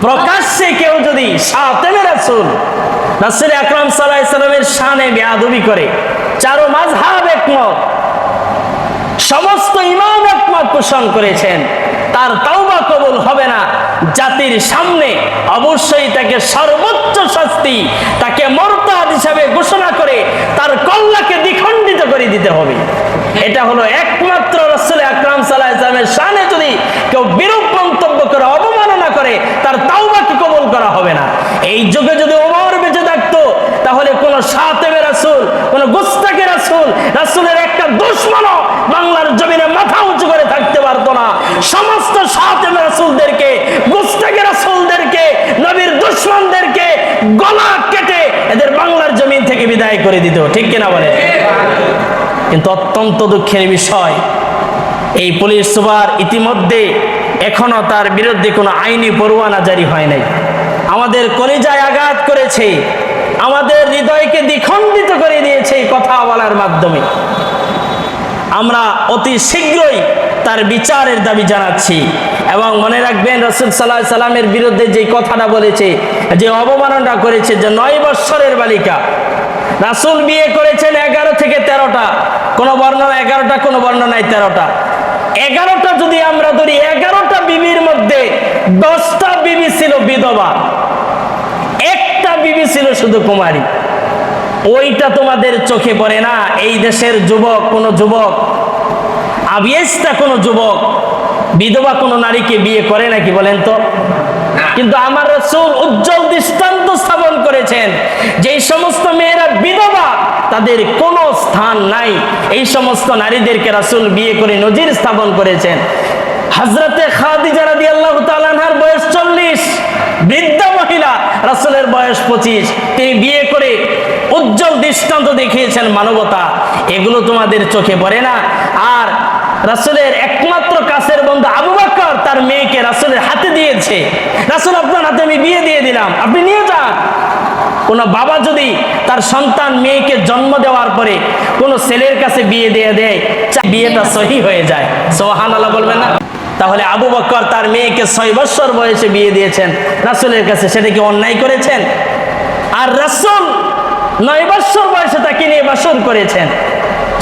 প্রকাশ্যে কেউ যদি শাতেমে রাসূল রাসূল আকরাম সাল্লাল্লাহু আলাইহি সাল্লামের শানে বেয়াদবি করে, চারো মাযহাব একমত, সমস্ত ইমাম একমত পোষণ করেছেন, তার তাওবা কবুল হবে না। জাতির সামনে অবশ্যই তাকে সর্বোচ্চ শাস্তি, তাকে মুরতাদ হিসাবে ঘোষণা করে তার কল্লাকে দ্বিখণ্ডিত করে দিতে হবে। এটা হলো একমাত্র রাসূল আকরাম সাল্লাল্লাহু আলাইহি সাল্লামের শানে যদি কেউ বিরূপ মন্তব্য করে, অবমাননা করে, তার তাওবাকে কবুল করা হবে না। এই যুগে যদি ওমর বেঁচে থাকতো তাহলে কোন শাতেমে রাসূল, কোন গুস্তাখে রাসূল, রাসূলের একটা দুশমনও বাংলার জমিনে মাথা উঁচু করে থাকতে পারতো না। সমস্ত শাতেমে রাসূলদেরকে, গুস্তাখে রাসূলদেরকে, নবীর দুশমনদেরকে গলা কেটে এদের বাংলার জমিন থেকে বিদায় করে দিত, ঠিক কিনা বলে? কিন্তু অত্যন্ত দুঃখের বিষয়, এই পুলিশ সুপার ইতিমধ্যে এখনো তার বিরুদ্ধে কোনো আইনি পরোয়ানা জারি হয় নাই। আমাদের কলিজায় আঘাত করেছে, আমাদের হৃদয়কে দ্বিখণ্ডিত করে দিয়েছে এই কথা বলার মাধ্যমে। আমরা অতি শীঘ্রই তার বিচারের দাবি জানাচ্ছি। এবং মনে রাখবেন, রাসূল সাল্লাল্লাহু আলাইহি সাল্লামের বিরুদ্ধে যে কথাটা বলেছে, যে অবমাননা করেছে, যে 9 বৎসরের বালিকা, রাসূল বিয়ে করেছেন 11 থেকে 13টা, কোন বর্ণনা 11টা, কোন বর্ণনায় 13টা। 11টা যদি আমরা ধরি, 11টা বিবির মধ্যে 10টা বিবি ছিল বিধবা, একটা বিবি ছিল শুধু কুমারী। ওইটা তোমাদের চোখে পড়ে না? এই দেশের যুবক, কোন যুবক, আবিয়েস্তা কোন যুবক বিধবা কোন নারীকে বিয়ে করে নাকি বলেন তো? কিন্তু আমার রাসূল উজ্জ্বল দৃষ্টান্ত স্থাপন করেছেন, যে সমস্ত মেয়েরা বিধবা তাদের কোনো স্থান নাই, এই সমস্ত নারীদেরকে রাসূল বিয়ে করে নজির স্থাপন করেছেন। হযরতে খাদিজা রাদিয়াল্লাহু তাআলা আনহার বয়স 40, বৃদ্ধা মহিলা, রাসূলের বয়স 25, তিনি বিয়ে করে উজ্জ্বল দৃষ্টান্ত দেখিয়েছেন মানবতা। এগুলো তোমাদের চোখে পড়ে না? আর রাসূলের একমাত্র কাছের বন্ধু আবু বকর তার মেয়েকে রাসূলের হাতে দিয়েছে, রাসূল আপনার হাতে আমি বিয়ে দিয়ে দিলাম, আপনি নিয়ে যান। কোন বাবা যদি তার সন্তান মেয়েকে জন্ম দেওয়ার পরে কোন ছেলের কাছে বিয়ে দিয়ে দেয়, বিয়েটা সহি হয়ে যায়, সুবহানাল্লাহ বলবেন না? তাহলে আবু বকর তার মেয়েকে 6 বছর বয়সে বিয়ে দিয়েছেন রাসূলের কাছে, সেটা কি অন্যায় করেছেন? আর রাসূল 9 বছর বয়সে তাকে নিয়ে বাসর করেছেন,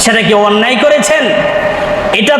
সেটা কি অন্যায় করেছেন? এটা